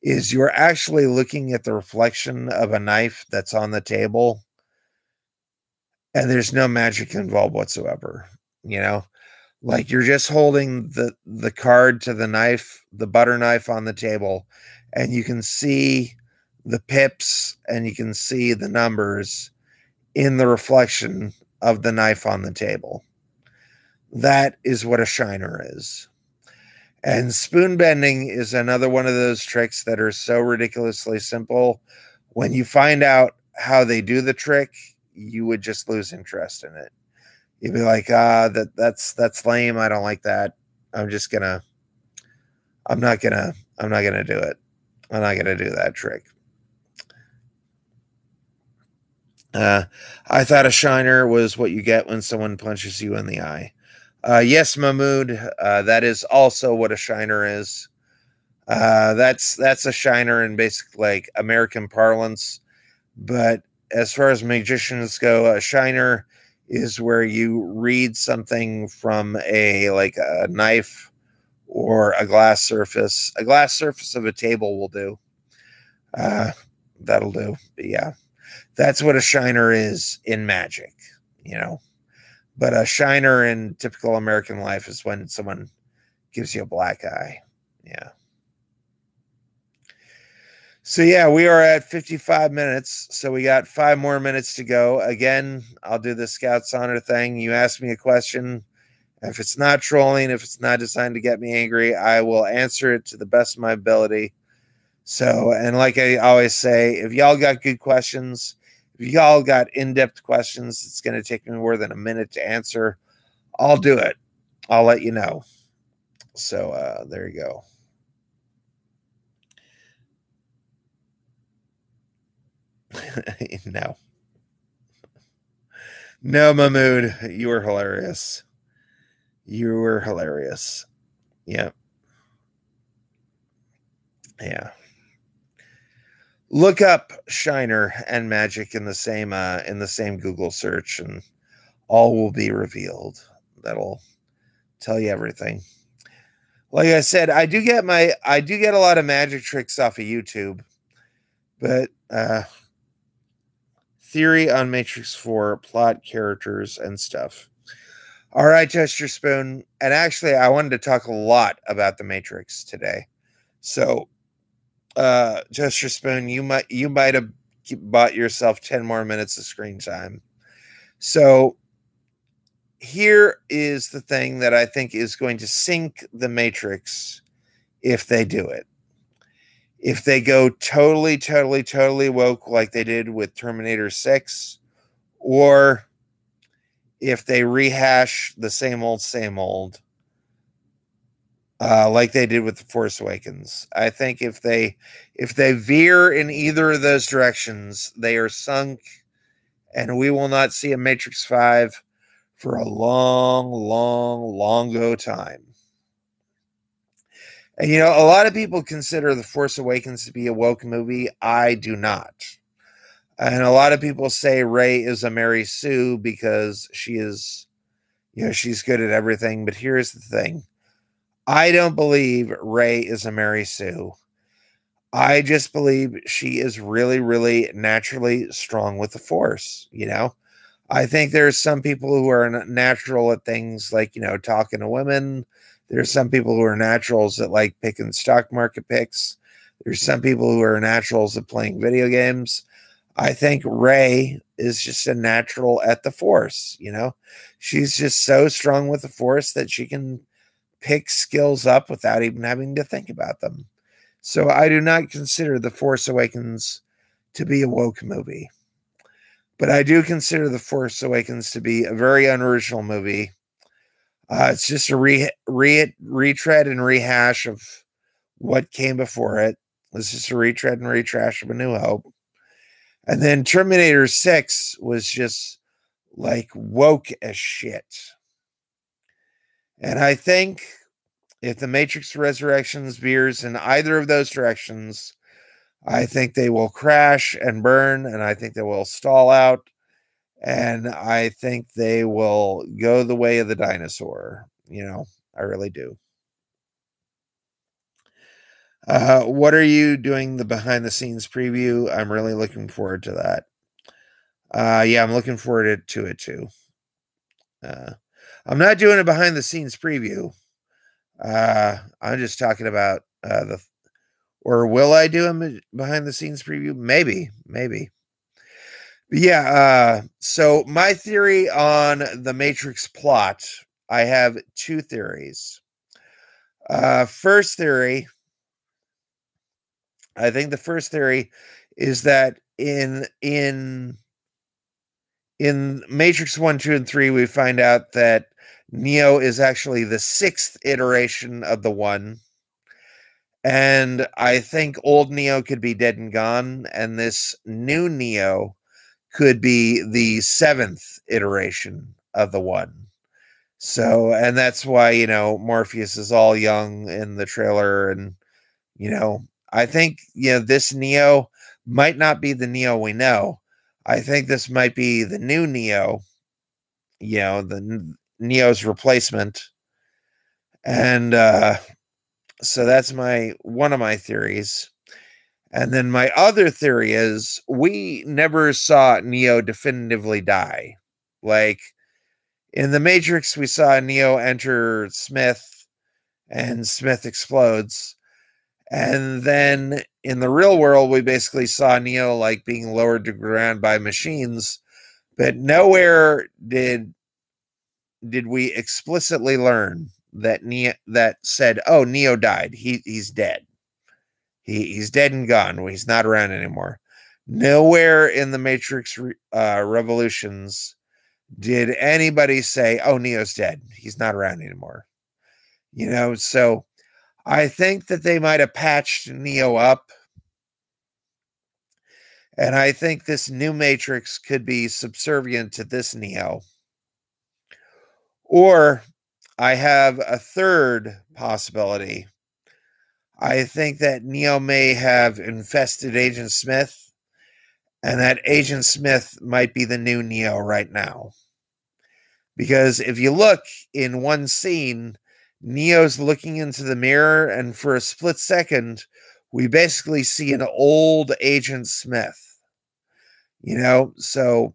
you're actually looking at the reflection of a knife that's on the table, and there's no magic involved whatsoever. You know, like you're just holding the card to the knife, the butter knife on the table, and you can see the pips and you can see the numbers in the reflection of the knife on the table. That is what a shiner is. And spoon bending is another one of those tricks that are so ridiculously simple. When you find out how they do the trick, you would just lose interest in it. You'd be like, that's lame. I don't like that. I'm not gonna do it. I'm not gonna do that trick. I thought a shiner was what you get when someone punches you in the eye. Yes, Mahmood, that is also what a shiner is. That's a shiner in basic like American parlance. But as far as magicians go, a shiner is where you read something from a knife or a glass surface. A glass surface of a table will do. That'll do. But yeah, that's what a shiner is in magic, you know. But a shiner in typical American life is when someone gives you a black eye. Yeah. So yeah, we are at 55 minutes. So we got 5 more minutes to go. Again, I'll do the Scouts Honor thing. You ask me a question. If it's not trolling, if it's not designed to get me angry, I will answer it to the best of my ability. So, and like I always say, if y'all got good questions, if y'all got in-depth questions, it's going to take me more than a minute to answer. I'll do it. I'll let you know. So there you go. No. No, Mahmood, you were hilarious. You were hilarious. Yeah. Yeah. Look up Shiner and Magic in the same Google search, and all will be revealed. That'll tell you everything. Like I said, I do get a lot of magic tricks off of YouTube, but theory on Matrix 4, plot, characters, and stuff. All right, Chester Spoon. And actually, I wanted to talk a lot about the Matrix today. So, Chester Spoon, you might have bought yourself 10 more minutes of screen time. So, here is the thing that I think is going to sink the Matrix if they do it. If they go totally woke like they did with Terminator 6, or if they rehash the same old, like they did with The Force Awakens. I think if they veer in either of those directions, they are sunk, and we will not see a Matrix 5 for a long time. And you know, a lot of people consider The Force Awakens to be a woke movie. I do not. And a lot of people say Rey is a Mary Sue because she is, you know, she's good at everything. But here's the thing. I don't believe Rey is a Mary Sue. I just believe she is really naturally strong with the Force, you know. I think there's some people who are natural at things like, you know, talking to women. There's some people who are naturals at like picking stock market picks. There's some people who are naturals at playing video games. I think Rey is just a natural at the Force, you know. She's just so strong with the Force that she can pick skills up without even having to think about them. So I do not consider The Force Awakens to be a woke movie. But I do consider The Force Awakens to be a very unoriginal movie. It's just a retread and rehash of what came before it. It's just a retread and retrash of A New Hope. And then Terminator 6 was just like woke as shit. And I think if the Matrix Resurrections veers in either of those directions, I think they will crash and burn, and I think they will stall out, and I think they will go the way of the dinosaur. You know, I really do. What are you doing the behind the scenes preview? I'm really looking forward to that. Yeah, I'm looking forward to it too. I'm not doing a behind the scenes preview. I'm just talking about or will I do a behind the scenes preview? Maybe. But yeah, so my theory on the Matrix plot, I have 2 theories. First theory, I think the first theory is that in Matrix 1, 2, and 3, we find out that Neo is actually the 6th iteration of the One. And I think old Neo could be dead and gone, and this new Neo could be the 7th iteration of the One. So, and that's why, you know, Morpheus is all young in the trailer. And, you know, I think, you know, this Neo might not be the Neo we know. I think this might be the new Neo, you know, the Neo's replacement. And so that's one of my theories. And then my other theory is we never saw Neo definitively die. Like in the Matrix, we saw Neo enter Smith and Smith explodes. And then in the real world, we basically saw Neo like being lowered to ground by machines, but nowhere did we explicitly learn that that said, "Oh, Neo died. He's dead. He's dead and gone. He's not around anymore." Nowhere in the Matrix Revolutions did anybody say, "Oh, Neo's dead. He's not around anymore." So I think that they might have patched Neo up. And I think this new Matrix could be subservient to this Neo. Or I have a third possibility. I think that Neo may have infested Agent Smith, and that Agent Smith might be the new Neo right now. Because if you look in one scene, Neo's looking into the mirror, and for a split second, we basically see an old Agent Smith. So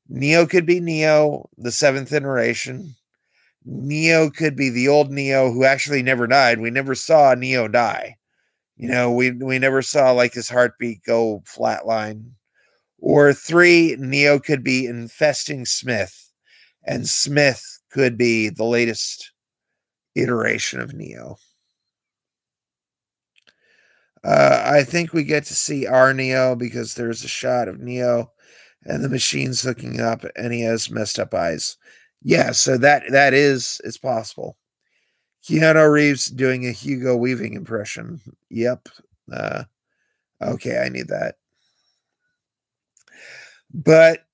Neo could be Neo, the seventh iteration. Neo could be the old Neo who actually never died. We never saw Neo die. We never saw like his heartbeat go flatline. Or 3, Neo could be infesting Smith, and Smith could be the latest iteration of Neo. I think we get to see our Neo because there's a shot of Neo and the machine's looking up and he has messed up eyes. Yeah, so that is it's possible. Keanu Reeves doing a Hugo Weaving impression. Yep. Okay, I need that. But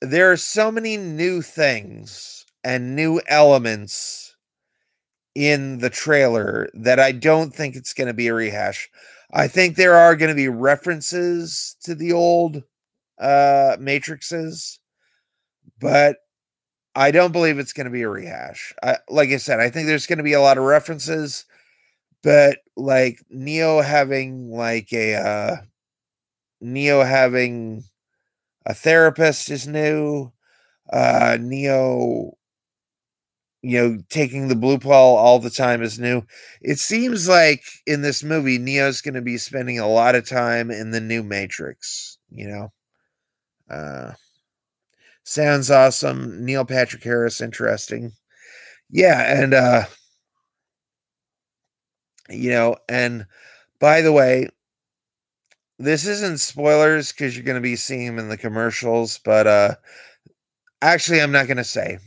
there are so many new things and new elements in the trailer that I don't think it's going to be a rehash. I think there are going to be references to the old Matrixes, but I don't believe it's going to be a rehash. Like I said, I think there's going to be a lot of references, but like Neo having a therapist is new. Neo, taking the blue pill all the time is new. It seems like in this movie, Neo's going to be spending a lot of time in the new Matrix. Sounds awesome. Neil Patrick Harris, interesting. Yeah, and and by the way, this isn't spoilers because you're going to be seeing him in the commercials, but actually I'm not going to say.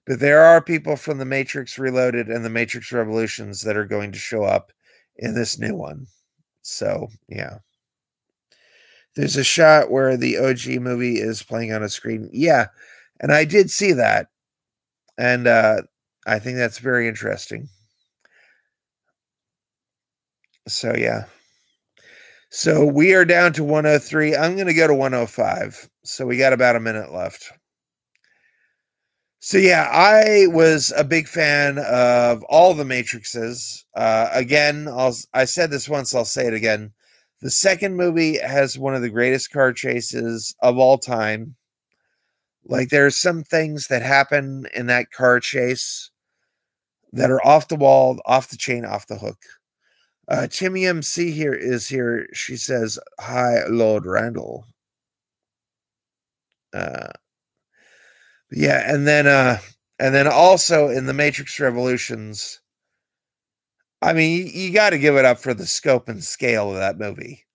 But there are people from the Matrix Reloaded and the Matrix Revolutions that are going to show up in this new one. So, yeah. There's a shot where the OG movie is playing on a screen. Yeah, and I did see that. And I think that's very interesting. So, yeah. So we are down to 103. I'm going to go to 105. So we got about a minute left. So yeah, I was a big fan of all the Matrixes. Again, I said this once, I'll say it again. The second movie has one of the greatest car chases of all time. Like there's some things that happen in that car chase that are off the wall, off the chain, off the hook. Timmy MC is here. She says, "Hi, Lord Randall." Yeah, and then also in the Matrix Revolutions, I mean, you got to give it up for the scope and scale of that movie.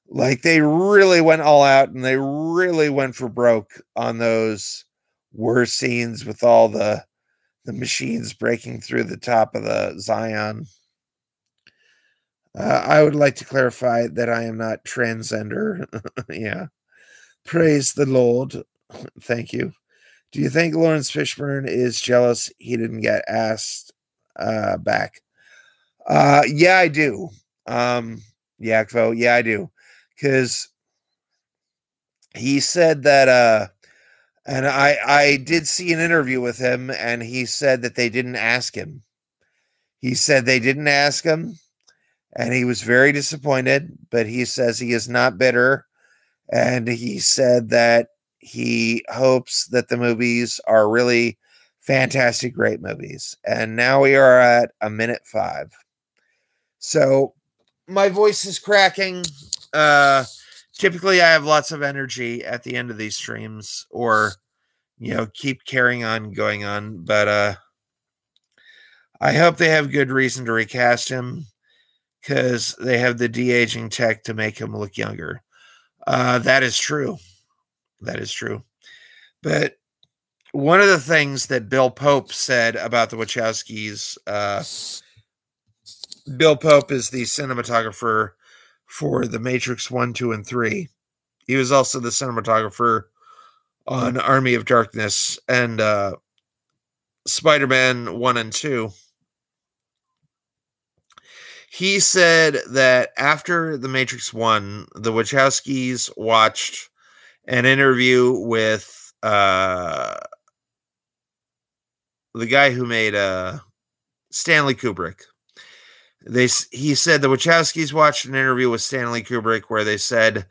Like they really went all out and they really went for broke on those war scenes with all the machines breaking through the top of the Zion. I would like to clarify that I am not transgender. Yeah. Praise the Lord. Thank you. Do you think Lawrence Fishburne is jealous he didn't get asked back? Yeah, I do. Yakvo, yeah, I do. Because he said that, and I did see an interview with him, and he said that they didn't ask him. He said they didn't ask him, and he was very disappointed, but he says he is not bitter. And he said that he hopes that the movies are really fantastic, great movies. And now we are at 1:05. So my voice is cracking. Typically I have lots of energy at the end of these streams, or, keep carrying on going on. But I hope they have good reason to recast him, because they have the de-aging tech to make him look younger. That is true. That is true. But one of the things that Bill Pope said about the Wachowskis, Bill Pope is the cinematographer for The Matrix 1, 2, and 3. He was also the cinematographer on Army of Darkness and Spider-Man 1 and 2. He said that after The Matrix 1, the Wachowskis watched an interview with the guy who made Stanley Kubrick. He said the Wachowskis watched an interview with Stanley Kubrick where they said,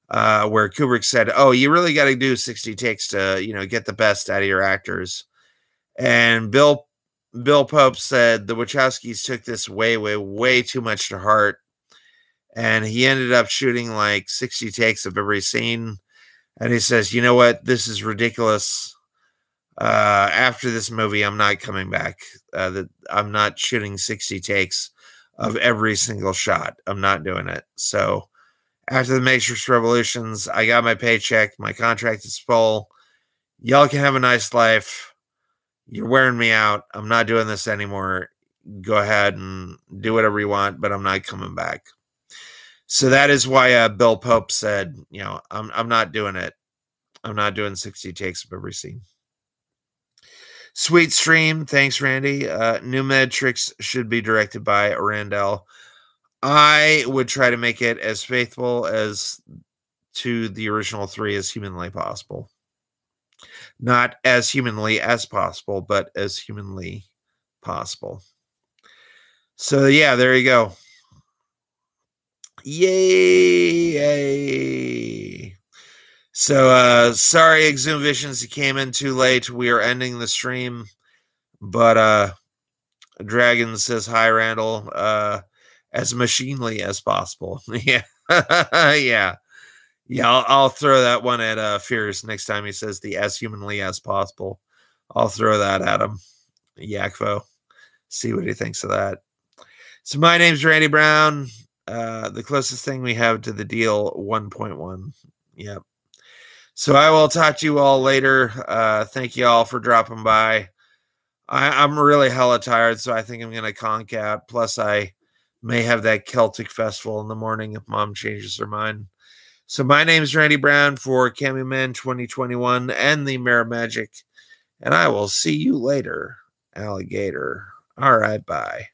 where Kubrick said, "Oh, you really got to do 60 takes to, get the best out of your actors." And Bill Pope said the Wachowskis took this way, way, way too much to heart, and he ended up shooting like 60 takes of every scene. And he says, "You know what? This is ridiculous. After this movie, I'm not coming back. I'm not shooting 60 takes of every single shot. I'm not doing it." So after the Matrix Revolutions, I got my paycheck. My contract is full. Y'all can have a nice life. You're wearing me out. I'm not doing this anymore. Go ahead and do whatever you want, but I'm not coming back. So that is why Bill Pope said, I'm not doing it. I'm not doing 60 takes of every scene. Sweet stream. Thanks, Randy. New Matrix should be directed by Randall. I would try to make it as faithful as to the original 3 as humanly possible. Not as humanly as possible, but as humanly possible. So, yeah, there you go. Yay! So, sorry, Exhumed Visions, you came in too late. We are ending the stream. But, Dragon says, "Hi, Randall. As machinely as possible." Yeah. Yeah. Yeah, I'll throw that one at Fierce next time he says the "as humanly as possible." I'll throw that at him. Yakfo. See what he thinks of that. So my name's Randy Brown. The closest thing we have to the deal, 1.1. Yep. So I will talk to you all later. Thank you all for dropping by. I'm really hella tired, so I think I'm going to conk out. Plus, I may have that Celtic festival in the morning if Mom changes her mind. So my name is Randy Brown for Cameo Man 2021 and the Mirror Magic, and I will see you later, alligator. All right, bye.